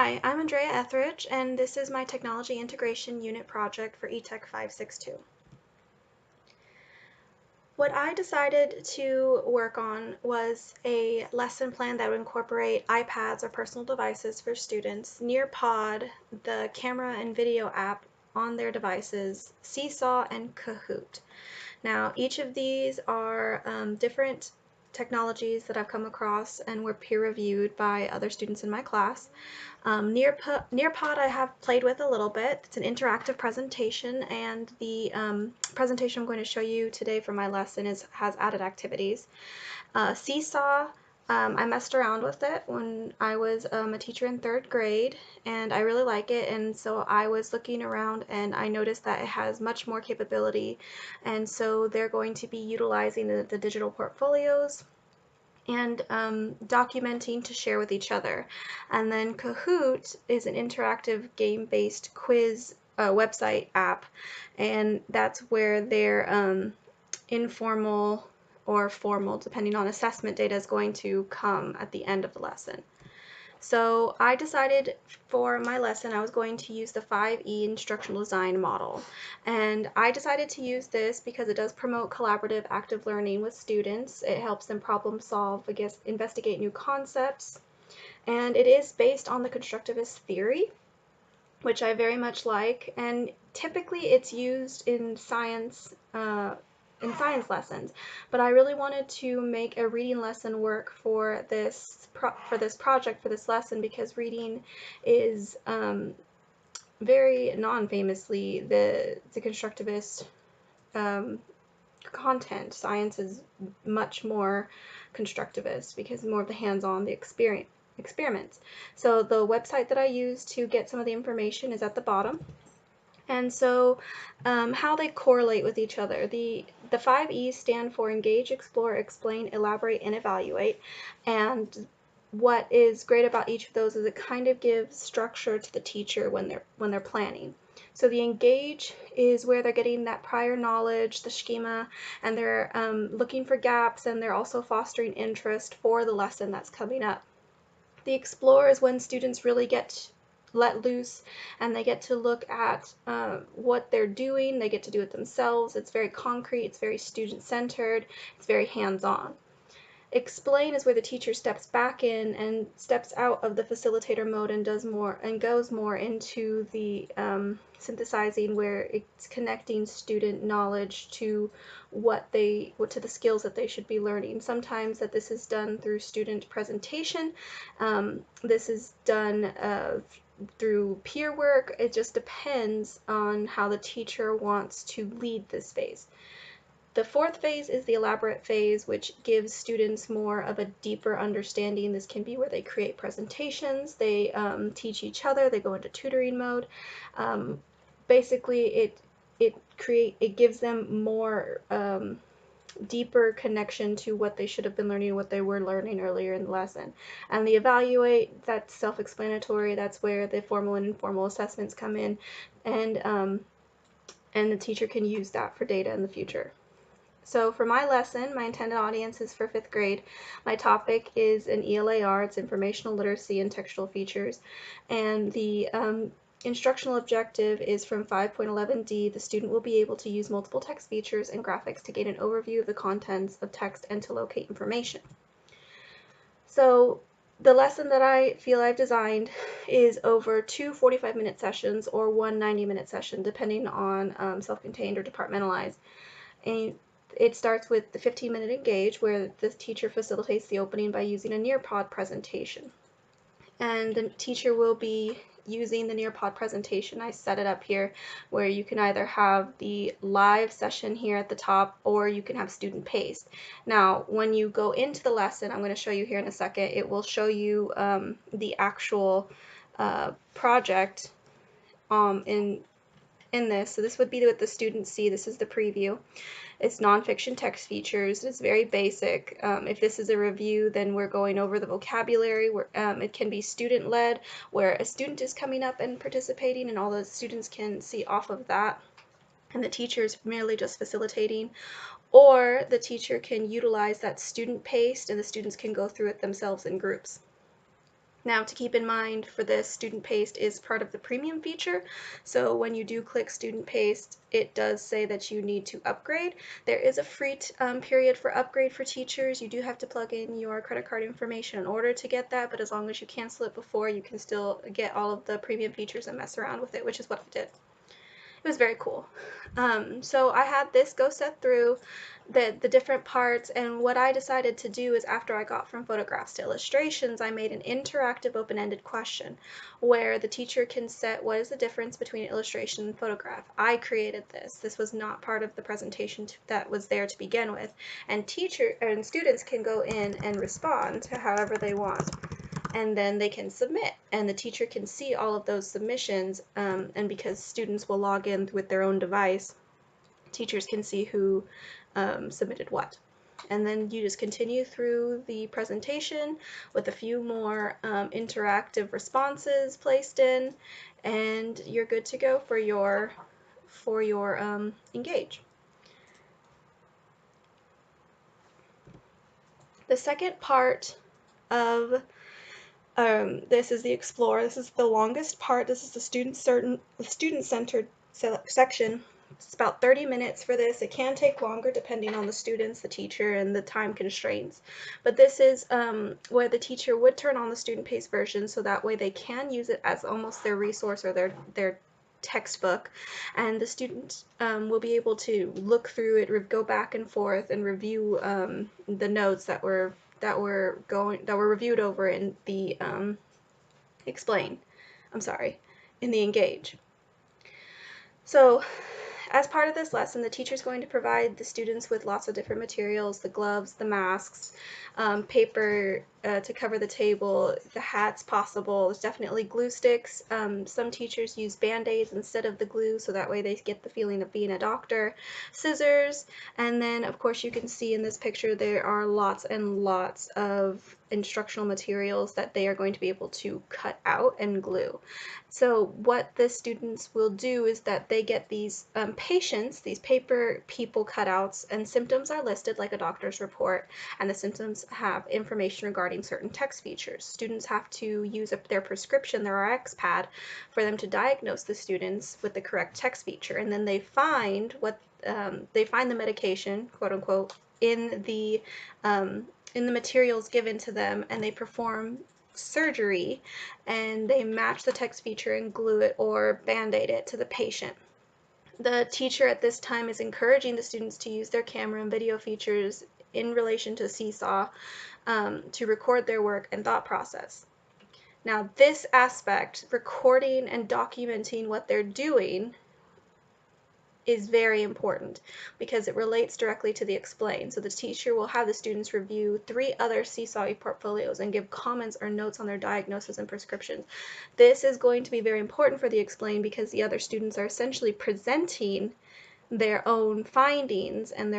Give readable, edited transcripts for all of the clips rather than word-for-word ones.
Hi, I'm Andrea Etheridge, and this is my Technology Integration Unit project for ETEC 562. What I decided to work on was a lesson plan that would incorporate iPads or personal devices for students, Nearpod, the camera and video app on their devices, Seesaw, and Kahoot. Now, each of these are different technologies that I've come across and were peer reviewed by other students in my class. Nearpod I have played with a little bit. It's an interactive presentation, and the presentation I'm going to show you today for my lesson has added activities. Seesaw, I messed around with it when I was a teacher in third grade, and I really like it, and so I was looking around and I noticed that it has much more capability, and so they're going to be utilizing the digital portfolios and documenting to share with each other. And then Kahoot is an interactive game-based quiz website app, and that's where their informal or formal, depending on assessment data, is going to come at the end of the lesson. So I decided for my lesson I was going to use the 5E instructional design model. And I decided to use this because it does promote collaborative active learning with students. It helps them problem solve, I guess, investigate new concepts. And it is based on the constructivist theory, which I very much like. And typically it's used in science lessons, but I really wanted to make a reading lesson work for this project, for this lesson, because reading is very non-famously the constructivist content. Science is much more constructivist because more of the hands-on, the experiments. So the website that I use to get some of the information is at the bottom. And so how they correlate with each other. The 5 E's stand for engage, explore, explain, elaborate, and evaluate. And what is great about each of those is it kind of gives structure to the teacher when they're planning. So the engage is where they're getting that prior knowledge, the schema, and they're looking for gaps, and they're also fostering interest for the lesson that's coming up. The explore is when students really get let loose and they get to look at what they're doing. They get to do it themselves. It's very concrete, it's very student-centered, it's very hands-on. Explain is where the teacher steps back in and steps out of the facilitator mode and does more and goes more into the synthesizing, where it's connecting student knowledge to to the skills that they should be learning. Sometimes that this is done through student presentation. This is done through peer work. It just depends on how the teacher wants to lead this phase. The fourth phase is the elaborate phase, which gives students more of a deeper understanding. This can be where they create presentations, they teach each other, they go into tutoring mode. Basically, it gives them more deeper connection to what they should have been learning, what they were learning earlier in the lesson. And the evaluate, that's self-explanatory. That's where the formal and informal assessments come in, and the teacher can use that for data in the future. So for my lesson, my intended audience is for 5th grade. My topic is an ELAR, it's Informational Literacy and Textual Features, and the instructional objective is from 5.11d. The student will be able to use multiple text features and graphics to gain an overview of the contents of text and to locate information. So the lesson that I feel I've designed is over 2 45-minute sessions or one 90-minute session, depending on self-contained or departmentalized. And it starts with the 15-minute engage, where the teacher facilitates the opening by using a Nearpod presentation. And the teacher will be using the Nearpod presentation. I set it up here where you can either have the live session here at the top, or you can have student paced. Now, when you go into the lesson, I'm going to show you here in a second, it will show you the actual project in this. So this would be what the students see. This is the preview. It's nonfiction text features. It's very basic. If this is a review, then we're going over the vocabulary. It can be student-led, where a student is coming up and participating, and all the students can see off of that, and the teacher is merely just facilitating. Or the teacher can utilize that student paced, and the students can go through it themselves in groups. Now, to keep in mind for this, Student Paste is part of the premium feature, so when you do click Student Paste, it does say that you need to upgrade. There is a free period for upgrade for teachers. You do have to plug in your credit card information in order to get that, but as long as you cancel it before, you can still get all of the premium features and mess around with it, which is what I did. It was very cool. So I had this go set through the different parts, and what I decided to do is after I got from photographs to illustrations, I made an interactive open-ended question where the teacher can set what is the difference between illustration and photograph. I created this. This was not part of the presentation that was there to begin with, and teacher and students can go in and respond to however they want, and then they can submit, and the teacher can see all of those submissions, and because students will log in with their own device, teachers can see who submitted what. And then you just continue through the presentation with a few more interactive responses placed in, and you're good to go for your Engage. The second part of this is the Explore. This is the longest part. This is the student-centered section. It's about 30 minutes for this. It can take longer depending on the students, the teacher, and the time constraints. But this is where the teacher would turn on the student-paced version so that way they can use it as almost their resource or their textbook, and the student will be able to look through it, go back and forth, and review the notes that were reviewed over in the in the Engage. So as part of this lesson, the teacher is going to provide the students with lots of different materials: the gloves, the masks, paper to cover the table, the hats possible. There's definitely glue sticks. Some teachers use Band-Aids instead of the glue, so that way they get the feeling of being a doctor. Scissors, and then of course you can see in this picture there are lots and lots of instructional materials that they are going to be able to cut out and glue. So what the students will do is that they get these patients, these paper people cutouts, and symptoms are listed like a doctor's report, and the symptoms have information regarding certain text features. Students have to use their prescription, their RX pad, for them to diagnose the students with the correct text feature, and then they find the medication, quote unquote, in the materials given to them, and they perform surgery, and they match the text feature and glue it or band-aid it to the patient. The teacher at this time is encouraging the students to use their camera and video features in relation to Seesaw to record their work and thought process. Now, this aspect, recording and documenting what they're doing, is very important because it relates directly to the explain. So the teacher will have the students review 3 other Seesaw e-portfolios and give comments or notes on their diagnosis and prescriptions. This is going to be very important for the explain because the other students are essentially presenting their own findings and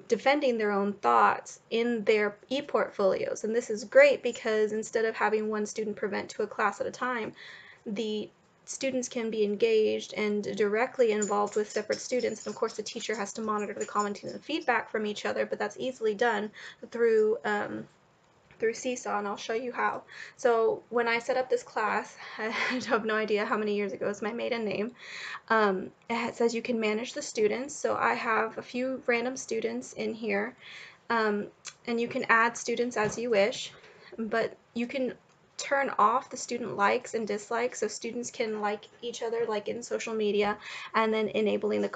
defending their own thoughts in their e-portfolios. And this is great because instead of having one student present to a class at a time, the students can be engaged and directly involved with separate students. And of course, the teacher has to monitor the commenting and feedback from each other, but that's easily done through Seesaw, and I'll show you how. So when I set up this class, I have no idea how many years ago, it's my maiden name. It says you can manage the students, so I have a few random students in here, and you can add students as you wish, but you can turn off the student likes and dislikes, so students can like each other like in social media, and then enabling the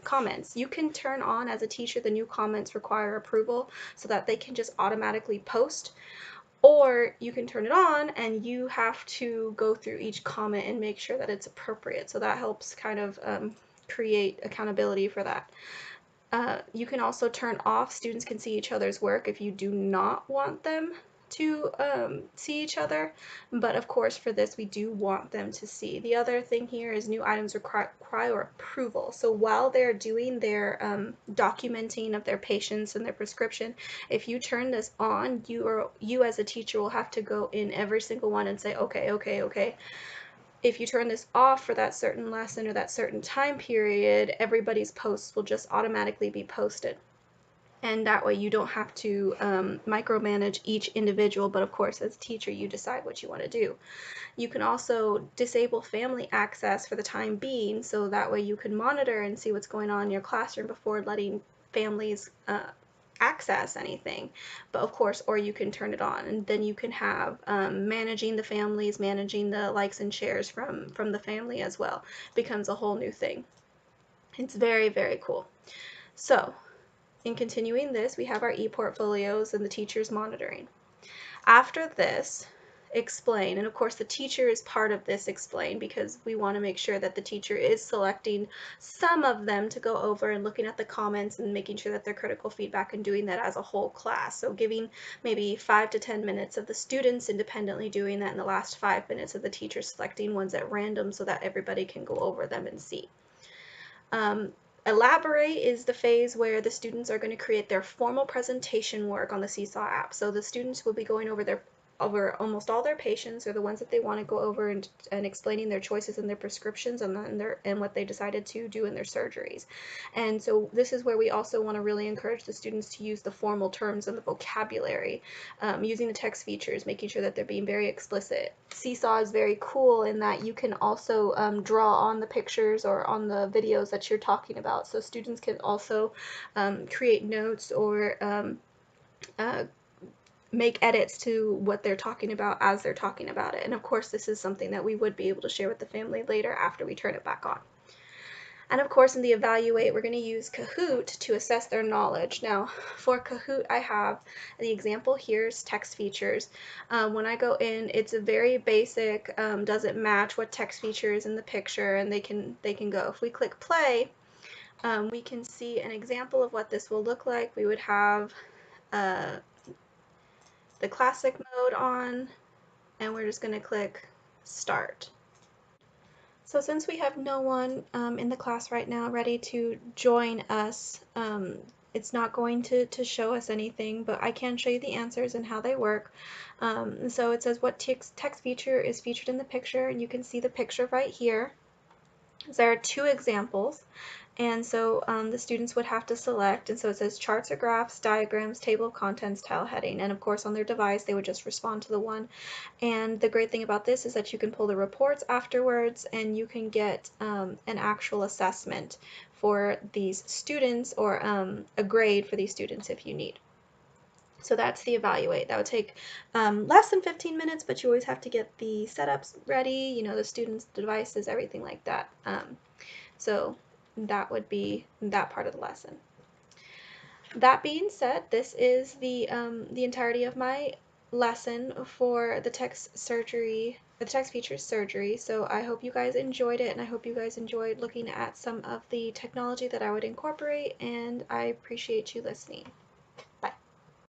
comments. You can turn on as a teacher the new comments require approval so that they can just automatically post, or you can turn it on and you have to go through each comment and make sure that it's appropriate. So that helps kind of create accountability for that. You can also turn off students can see each other's work if you do not want them to see each other, but of course for this we do want them to see. The other thing here is new items require approval. So while they're doing their documenting of their patients and their prescription, if you turn this on, you as a teacher will have to go in every single one and say, okay. If you turn this off for that certain lesson or that certain time period, everybody's posts will just automatically be posted. And that way you don't have to micromanage each individual, but of course as a teacher you decide what you want to do. You can also disable family access for the time being, so that way you can monitor and see what's going on in your classroom before letting families access anything. But of course, or you can turn it on, and then you can have managing the families, managing the likes and shares from the family as well. It becomes a whole new thing. It's very, very cool. So in continuing this, we have our e-portfolios and the teachers monitoring. After this, explain, and of course the teacher is part of this explain, because we want to make sure that the teacher is selecting some of them to go over and looking at the comments and making sure that they're critical feedback and doing that as a whole class. So giving maybe 5 to 10 minutes of the students independently doing that, and the last 5 minutes of the teacher selecting ones at random so that everybody can go over them and see. Elaborate is the phase where the students are going to create their formal presentation work on the Seesaw app. So the students will be going over almost all their patients, or the ones that they want to go over, and explaining their choices and their prescriptions, and what they decided to do in their surgeries. And so this is where we also want to really encourage the students to use the formal terms and the vocabulary, using the text features, making sure that they're being very explicit. Seesaw is very cool in that you can also draw on the pictures or on the videos that you're talking about. So students can also create notes or uh, make edits to what they're talking about as they're talking about it. And of course, this is something that we would be able to share with the family later after we turn it back on. And of course, in the evaluate, we're going to use Kahoot to assess their knowledge. Now, for Kahoot, I have the example here's text features. When I go in, it's a very basic, doesn't match what text feature is in the picture, and they can go. If we click play, we can see an example of what this will look like. We would have the classic mode on, and we're just going to click start. So since we have no one in the class right now ready to join us, it's not going to show us anything, but I can show you the answers and how they work. So it says what text feature is featured in the picture, and you can see the picture right here. There are two examples, and so the students would have to select, and so it says charts or graphs, diagrams, table of contents, tile heading, and of course on their device they would just respond to the one. And the great thing about this is that you can pull the reports afterwards, and you can get an actual assessment for these students, or a grade for these students if you need. So that's the evaluate. That would take less than 15 minutes, but you always have to get the setups ready, the students' devices, everything like that. So that would be that part of the lesson. That being said, this is the entirety of my lesson for the text features surgery. So I hope you guys enjoyed it, and I hope you guys enjoyed looking at some of the technology that I would incorporate, and I appreciate you listening.